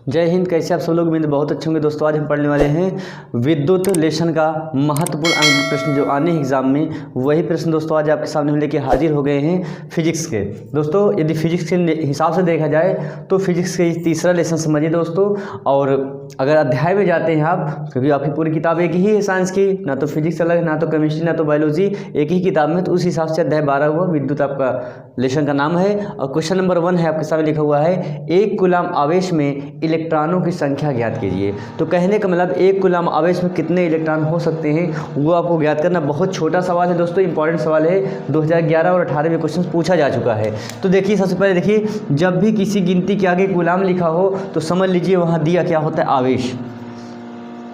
जय हिंद। कैसे आप सब लोग? उम्मीद बहुत अच्छे होंगे दोस्तों। आज हम पढ़ने वाले हैं विद्युत लेशन का महत्वपूर्ण अंक प्रश्न जो आने एग्जाम में, वही प्रश्न दोस्तों आज आपके सामने हम लेके हाजिर हो गए हैं फिजिक्स के। दोस्तों यदि फिजिक्स के हिसाब से देखा जाए तो फिजिक्स के तीसरा लेसन समझिए दोस्तों। और अगर अध्याय में जाते हैं आप, क्योंकि आपकी पूरी किताब एक ही है साइंस की, ना तो फिजिक्स अलग, ना तो केमिस्ट्री, ना तो बायोलॉजी, एक ही किताब में, तो उस हिसाब से अध्याय 12 हुआ, विद्युत आपका लेशन का नाम है। और क्वेश्चन नंबर 1 है आपके सामने लिखा हुआ है, 1 कूलम आवेश में इलेक्ट्रॉनों की संख्या ज्ञात कीजिए। तो कहने का मतलब 1 कूलम आवेश में कितने इलेक्ट्रॉन हो सकते हैं वो आपको ज्ञात करना। बहुत छोटा सवाल है दोस्तों, इंपॉर्टेंट सवाल है, 2011 और 18 में क्वेश्चन पूछा जा चुका है। तो देखिए सबसे पहले देखिए, जब भी किसी गिनती के आगे कूलम लिखा हो तो समझ लीजिए वहाँ दिया क्या होता है, आवेश।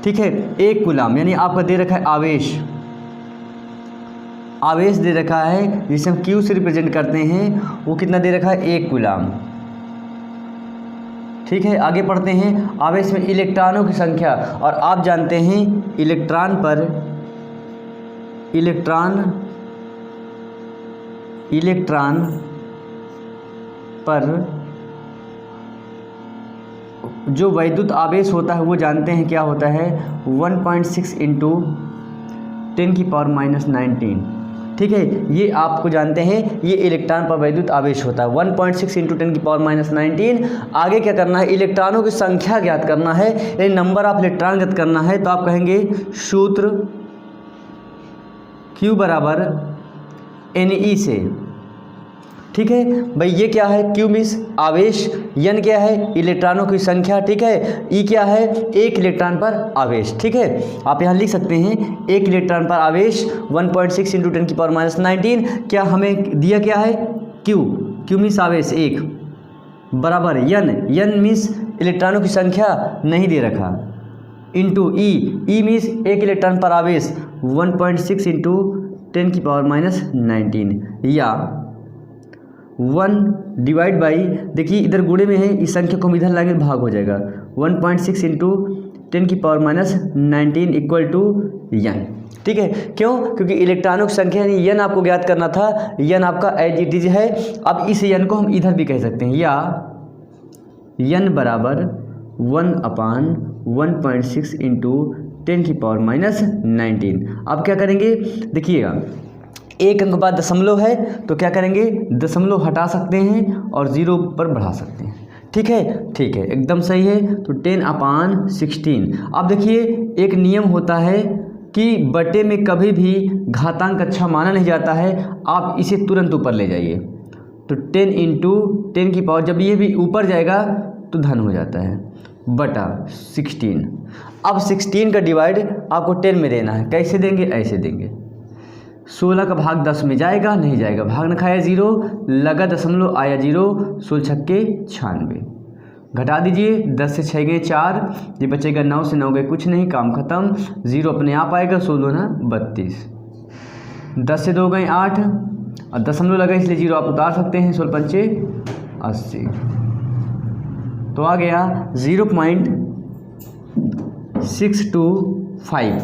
ठीक है, 1 कूलम यानी आपका दे रखा है आवेश, आवेश दे रखा है जिसे हम Q से रिप्रेजेंट करते हैं, वो कितना दे रखा है, 1 कूलम। ठीक है, आगे पढ़ते हैं, आवेश में इलेक्ट्रॉनों की संख्या, और आप जानते हैं इलेक्ट्रॉन पर जो वैद्युत आवेश होता है वो जानते हैं क्या होता है, 1.6 इंटू 10⁻⁻⁹। ठीक है, ये आपको जानते हैं, ये इलेक्ट्रॉन पर वैद्युत आवेश होता है 1.6 इंटू 10⁻⁹। आगे क्या करना है, इलेक्ट्रॉनों की संख्या ज्ञात करना है, यानी नंबर ऑफ इलेक्ट्रॉन ज्ञात करना है। तो आप कहेंगे सूत्र Q बराबर Ne से। ठीक है भाई, ये क्या है, Q मीन्स आवेश, N क्या है, इलेक्ट्रॉनों की संख्या। ठीक है, E क्या है, 1 इलेक्ट्रॉन पर आवेश। ठीक है, आप यहाँ लिख सकते हैं 1 इलेक्ट्रॉन पर आवेश 1.6 इंटू 10⁻⁹। क्या हमें दिया क्या है, Q मीन्स आवेश 1 बराबर N मीन्स इलेक्ट्रॉनों की संख्या नहीं दे रखा, इंटू E मीन्स 1 इलेक्ट्रॉन पर आवेश 1.6 इंटू 10⁻⁹, या 1 डिवाइड बाई, देखिए इधर गुणे में है, इस संख्या को हम इधर लाएंगे भाग हो जाएगा, 1.6 इंटू 10⁻⁹ इक्वल टू N। ठीक है, क्यों? क्योंकि इलेक्ट्रॉनों की संख्या यानी N आपको ज्ञात करना था, N आपका एज इट इज है। अब इस N को हम इधर भी कह सकते हैं, या N बराबर 1/1.6 इंटू 10⁻⁹। अब क्या करेंगे, देखिएगा एक अंक बाद दशमलव है तो क्या करेंगे, दशमलव हटा सकते हैं और 0 पर बढ़ा सकते हैं। ठीक है, एकदम सही है। तो 10/16। अब देखिए एक नियम होता है कि बटे में कभी भी घातांक अच्छा माना नहीं जाता है, आप इसे तुरंत ऊपर ले जाइए। तो 10 इंटू 10 की पावर, जब ये भी ऊपर जाएगा तो धन हो जाता है, बटा 16। अब 16 का डिवाइड आपको 10 में देना है, कैसे देंगे, ऐसे देंगे, 16 का भाग 10 में जाएगा, नहीं जाएगा, भाग न खाया 0, लगा दशमलव आया 0, 16 छक्के 96, घटा दीजिए, 10 से 6 गए 4, ये बचेगा 9 से 9 गए कुछ नहीं, काम खत्म, 0 अपने आप आएगा, 16 ना 32, 10 से 2 गए 8, और दशमलव लगा इसलिए 0 आप उतार सकते हैं, 16 पंचे 80, तो आ गया 0.625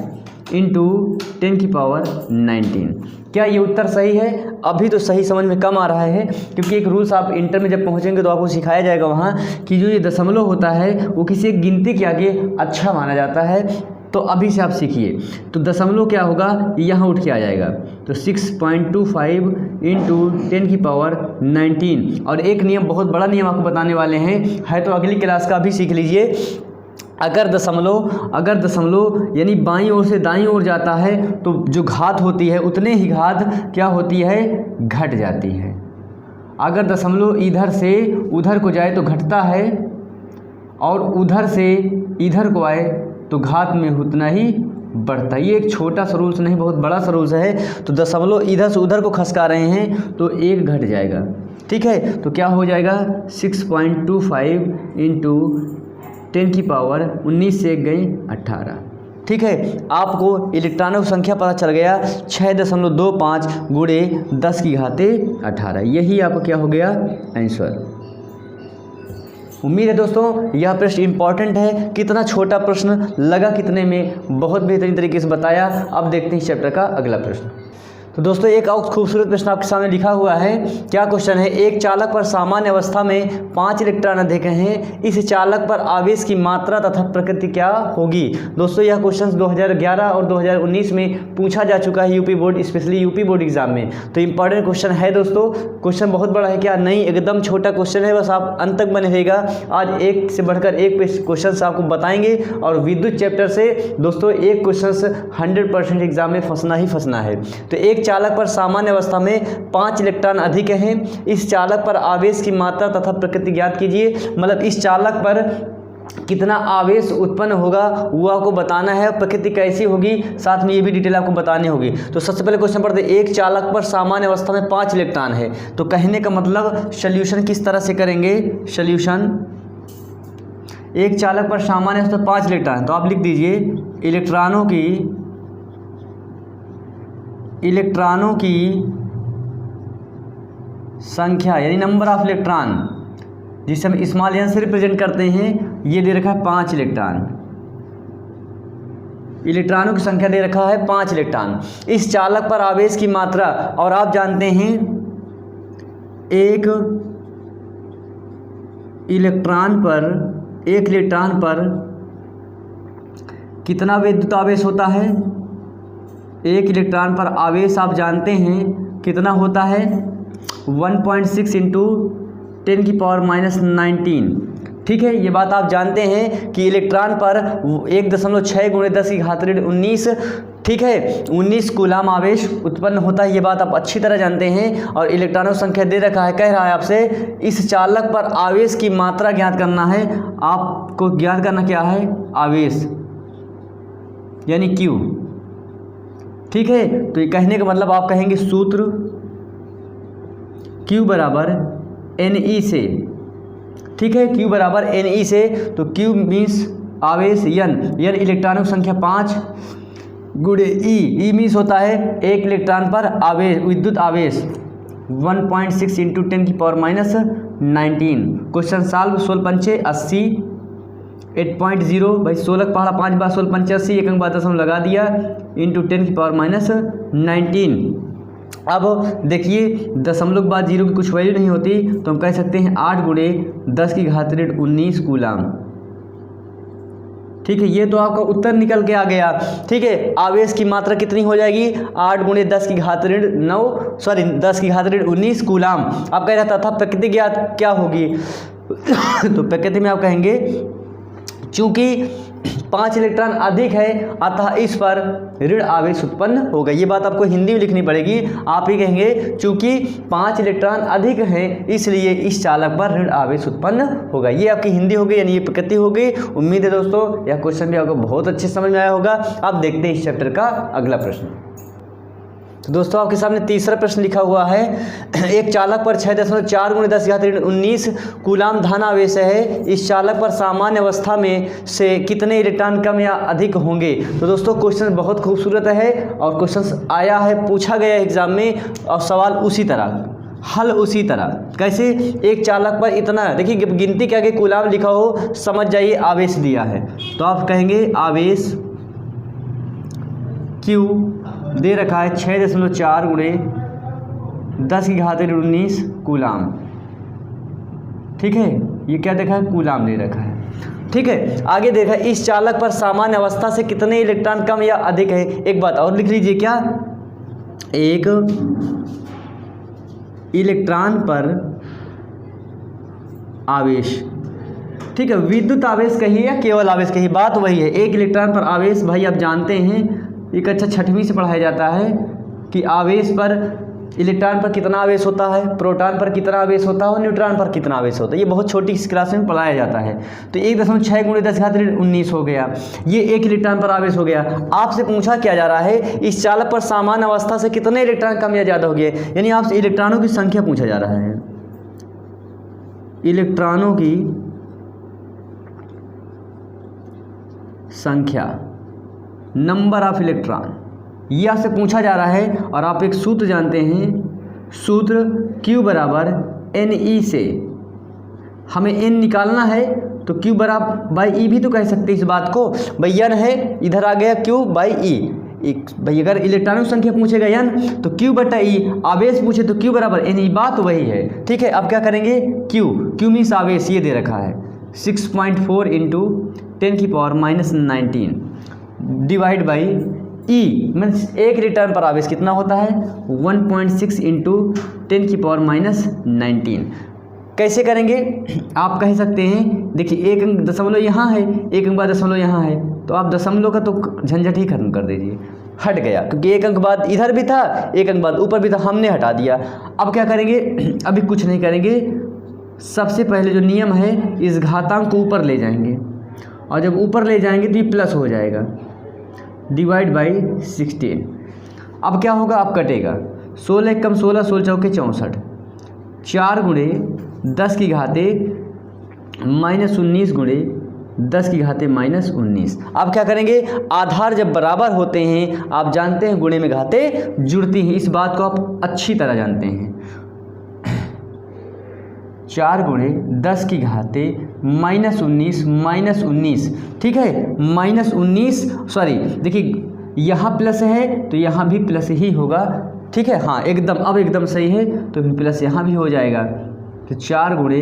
इंटू 10⁻⁹। क्या ये उत्तर सही है? अभी तो सही समझ में कम आ रहा है, क्योंकि एक रूल्स आप इंटर में जब पहुंचेंगे तो आपको सिखाया जाएगा वहाँ कि जो ये दशमलव होता है वो किसी एक गिनती के आगे अच्छा माना जाता है। तो अभी से आप सीखिए, तो दशमलव क्या होगा, यहाँ उठ के आ जाएगा, तो 6.25 इंटू 10⁻⁹। और एक नियम, बहुत बड़ा नियम आपको बताने वाले हैं, है तो अगली क्लास का, अभी सीख लीजिए। अगर दशमलव यानी बाईं ओर से दाईं ओर जाता है तो जो घात होती है उतने ही घात क्या होती है, घट जाती है। अगर दशमलव इधर से उधर को जाए तो घटता है, और उधर से इधर को आए तो घात में उतना ही बढ़ता है। ये एक छोटा सा रूल्स नहीं, बहुत बड़ा सा रूल्स है। तो दशमलव इधर से उधर को खसका रहे हैं तो 1 घट जाएगा। ठीक है, तो क्या हो जाएगा, 6.25 इंटू 10⁻⁹ से 1 गई 18। ठीक है, आपको इलेक्ट्रॉनों की संख्या पता चल गया, 6.25 गुणे 10 की घाते 18, यही आपको क्या हो गया, आंसर। उम्मीद है दोस्तों यह प्रश्न इंपॉर्टेंट है। कितना छोटा प्रश्न लगा, कितने में बहुत बेहतरीन तरीके से बताया। अब देखते हैं इस चैप्टर का अगला प्रश्न। तो दोस्तों एक और खूबसूरत प्रश्न आपके सामने लिखा हुआ है। क्या क्वेश्चन है, एक चालक पर सामान्य अवस्था में 5 इलेक्ट्रॉन अधिक हैं, इस चालक पर आवेश की मात्रा तथा प्रकृति क्या होगी। दोस्तों यह क्वेश्चन 2011 और 2019 में पूछा जा चुका है UP board, specially UP board exam में। तो इंपॉर्टेंट क्वेश्चन है दोस्तों। क्वेश्चन बहुत बड़ा है क्या, नहीं, एकदम छोटा क्वेश्चन है, बस आप अंत तक बने रहेगा। आज एक से बढ़कर एक क्वेश्चन आपको बताएंगे और विद्युत चैप्टर से दोस्तों एक क्वेश्चन 100% एग्जाम में फंसना ही फंसना है। तो एक चालक पर सामान्य अवस्था में 5 इलेक्ट्रॉन अधिक हैं, इस चालक पर आवेश की मात्रा तथा प्रकृति ज्ञात कीजिए। मतलब इस चालक पर कितना आवेश उत्पन्न होगा वो आपको बताना है, प्रकृति कैसी होगी, साथ में ये भी डिटेल आपको बतानी होगी। तो सबसे पहले क्वेश्चन पढ़ते हैं, एक चालक पर सामान्य अवस्था में 5 इलेक्ट्रॉन है। तो कहने का मतलब सॉल्यूशन किस तरह से करेंगे, सॉल्यूशन एक चालक पर सामान्य अवस्था में 5 इलेक्ट्रॉन है, तो आप लिख दीजिए इलेक्ट्रॉनों की संख्या यानी नंबर ऑफ इलेक्ट्रॉन, जिसे हम स्मॉल एन से रिप्रेजेंट करते हैं, ये दे रखा है 5 इलेक्ट्रॉन। इलेक्ट्रॉनों की संख्या दे रखा है 5 इलेक्ट्रॉन। इस चालक पर आवेश की मात्रा, और आप जानते हैं एक इलेक्ट्रॉन पर कितना विद्युत आवेश होता है। एक इलेक्ट्रॉन पर आवेश आप जानते हैं कितना होता है, 1.6 इंटू 10⁻⁻⁹। ठीक है, ये बात आप जानते हैं कि इलेक्ट्रॉन पर 1.6 × 10⁻19, ठीक है, 19 कूलाम आवेश उत्पन्न होता है। ये बात आप अच्छी तरह जानते हैं। और इलेक्ट्रॉनों की संख्या दे रखा है, कह रहा है आपसे इस चालक पर आवेश की मात्रा ज्ञात करना है। आपको ज्ञात करना क्या है, आवेश यानी Q। ठीक है, तो ये कहने का मतलब आप कहेंगे सूत्र Q बराबर Ne से। ठीक है, Q बराबर Ne से, तो Q मीन्स आवेश, n इलेक्ट्रॉनों की संख्या 5 गुणे E मीन्स होता है एक इलेक्ट्रॉन पर आवेश, विद्युत आवेश 1.6 इंटू 10⁻⁹। क्वेश्चन सॉल्व, 16 पंचे 80, 8.0 भाई 16 पढ़ा 5 बार 16 पंचे 80, एक अंक बाद 10 लगा दिया इंटू 10⁻⁹। अब देखिए दशमलव के बाद जीरो की कुछ वैल्यू नहीं होती, तो हम कह सकते हैं 8 गुणे 10⁻19 कूलाम। ठीक है, ये तो आपका उत्तर निकल के आ गया। ठीक है, आवेश की मात्रा कितनी हो जाएगी, 8 गुणे 10⁻19 कूलाम। आप कह रहा था प्रकृति ज्ञात क्या होगी, तो प्रकृति में आप कहेंगे चूंकि 5 इलेक्ट्रॉन अधिक है अतः इस पर ऋण आवेश उत्पन्न होगा। ये बात आपको हिंदी में लिखनी पड़ेगी। आप ही कहेंगे चूंकि 5 इलेक्ट्रॉन अधिक हैं इसलिए इस चालक पर ऋण आवेश उत्पन्न होगा। ये आपकी हिंदी हो गई, यानी ये प्रकृति हो गई। उम्मीद है दोस्तों यह क्वेश्चन भी आपको बहुत अच्छे समझ में आया होगा। अब देखते हैं इस चैप्टर का अगला प्रश्न। तो दोस्तों आपके सामने तीसरा प्रश्न लिखा हुआ है, एक चालक पर 6.4 × 10⁻19 कूलाम धन आवेश है, इस चालक पर सामान्य अवस्था में से कितने इलेक्ट्रॉन कम या अधिक होंगे। तो दोस्तों क्वेश्चन बहुत खूबसूरत है और क्वेश्चन आया है, पूछा गया एग्जाम में, और सवाल उसी तरह, हल उसी तरह। कैसे, एक चालक पर इतना, देखिए गिनती क्या कि कूलाम लिखा हो, समझ जाइए आवेश दिया है, तो आप कहेंगे आवेश Q दे रखा है 6.4 × 10⁻19 कूलाम। ठीक है, ये क्या देखा है, कूलाम दे रखा है। ठीक है, आगे देखा इस चालक पर सामान्य अवस्था से कितने इलेक्ट्रॉन कम या अधिक है। एक बात और लिख लीजिए, क्या, एक इलेक्ट्रॉन पर आवेश, ठीक है, विद्युत आवेश कहिए या केवल आवेश कहिए, बात वही है। एक इलेक्ट्रॉन पर आवेश, भाई आप जानते हैं एक अच्छा 6वीं से पढ़ाया जाता है कि आवेश पर, इलेक्ट्रॉन पर कितना आवेश होता है, प्रोटॉन पर कितना आवेश होता है और न्यूट्रॉन पर कितना आवेश होता है। ये बहुत छोटी क्लास में पढ़ाया जाता है। तो 1.6 × 10⁻19 हो गया, ये एक इलेक्ट्रॉन पर आवेश हो गया। आपसे पूछा क्या जा रहा है, इस चालक पर सामान्य अवस्था से कितने इलेक्ट्रॉन कम या ज़्यादा हो गए, यानी आपसे इलेक्ट्रॉनों की संख्या पूछा जा रहा है। इलेक्ट्रॉनों की संख्या, नंबर ऑफ इलेक्ट्रॉन, ये आपसे पूछा जा रहा है। और आप एक सूत्र जानते हैं, सूत्र Q बराबर Ne से हमें n निकालना है, तो Q बराबर बाई E भी तो कह सकते हैं इस बात को। भाई n है, इधर आ गया Q बाई E, एक भाई अगर इलेक्ट्रॉनों की संख्या पूछेगा n तो q बटा e, आवेश पूछे तो q बराबर n, बात वही है। ठीक है, अब क्या करेंगे, q मीन्स आवेश, ये दे रखा है 6.4 into 10⁻⁻19 divide by E means एक इलेक्ट्रॉन पर आवेश कितना होता है 1.6 इंटू 10⁻⁻19। कैसे करेंगे, आप कह सकते हैं, देखिए एक अंक दशमलव यहाँ है, एक अंक बाद दशमलव यहाँ है, तो आप दशमलव का तो झंझट ही खत्म कर दीजिए, हट गया, क्योंकि एक अंक बाद इधर भी था, एक अंक बाद ऊपर भी था, हमने हटा दिया। अब क्या करेंगे, अभी कुछ नहीं करेंगे, सबसे पहले जो नियम है इस घातांक को ऊपर ले जाएंगे, और जब ऊपर ले जाएंगे तो ये प्लस हो जाएगा डिवाइड बाई 16। अब क्या होगा, अब कटेगा 16 कम 16, 16 चौके 64, 4 गुणे 10 की घाते -19 गुणे 10 की घाते -19। अब क्या करेंगे, आधार जब बराबर होते हैं आप जानते हैं गुणे में घाते जुड़ती हैं, इस बात को आप अच्छी तरह जानते हैं। 4 गुणे 10 की घाते -19, ठीक है, -19, सॉरी देखिए यहाँ प्लस है तो यहाँ भी प्लस ही होगा, ठीक है, हाँ एकदम, अब एकदम सही है, तो फिर प्लस यहाँ भी हो जाएगा। तो 4 गुणे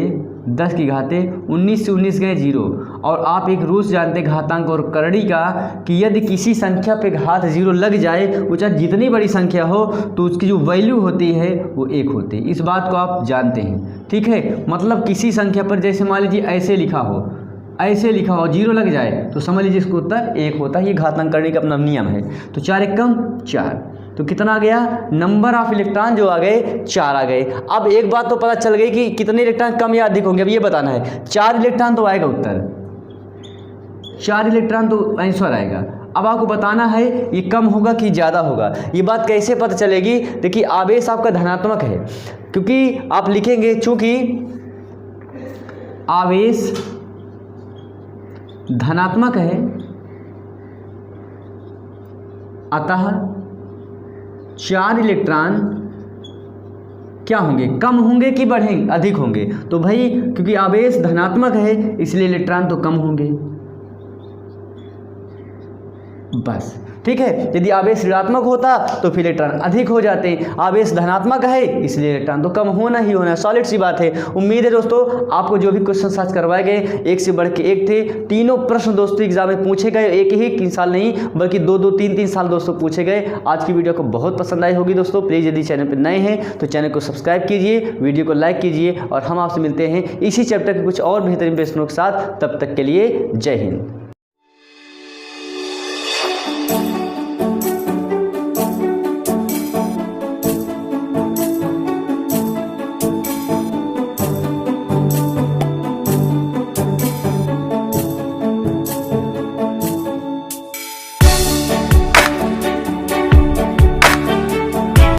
10 की घाते 19 से 19 गए 0, और आप एक रूल्स जानते हैं घातांक और करड़ी का कि यदि किसी संख्या पे घात 0 लग जाए, वो चाहे जितनी बड़ी संख्या हो, तो उसकी जो वैल्यू होती है वो 1 होती है, इस बात को आप जानते हैं। ठीक है, मतलब किसी संख्या पर जैसे मान लीजिए ऐसे लिखा हो, 0 लग जाए तो समझ लीजिए इसको उत्तर 1 होता है, ये घातांक करने का अपना नियम है। तो 4 एकम 4, तो कितना आ गया, नंबर ऑफ इलेक्ट्रॉन जो आ गए 4 आ गए। अब एक बात तो पता चल गई कि कितने इलेक्ट्रॉन कम या अधिक होंगे, अब ये बताना है। 4 इलेक्ट्रॉन तो आएगा उत्तर, 4 इलेक्ट्रॉन तो आंसर आएगा। अब आपको बताना है ये कम होगा कि ज़्यादा होगा। ये बात कैसे पता चलेगी, देखिए आवेश आपका धनात्मक है, क्योंकि आप लिखेंगे चूंकि आवेश धनात्मक है अतः 4 इलेक्ट्रॉन क्या होंगे, कम होंगे कि बढ़ेंगे, अधिक होंगे। तो भाई क्योंकि आवेश धनात्मक है इसलिए इलेक्ट्रॉन तो कम होंगे, बस। ठीक है, यदि आवेश ऋणात्मक होता तो फिर इलेक्ट्रॉन अधिक हो जाते, आवेश धनात्मक है इसलिए इलेक्ट्रॉन तो कम होना ही होना, सॉलिड सी बात है। उम्मीद है दोस्तों आपको जो भी क्वेश्चन आज करवाए गए एक से बढ़ के एक थे, तीनों प्रश्न दोस्तों एग्जाम में पूछे गए, एक ही साल नहीं बल्कि 2-2, 3-3 साल दोस्तों पूछे गए। आज की वीडियो को बहुत पसंद आई होगी दोस्तों, प्लीज़ यदि चैनल पर नए हैं तो चैनल को सब्सक्राइब कीजिए, वीडियो को लाइक कीजिए, और हम आपसे मिलते हैं इसी चैप्टर के कुछ और बेहतरीन प्रश्नों के साथ। तब तक के लिए जय हिंद।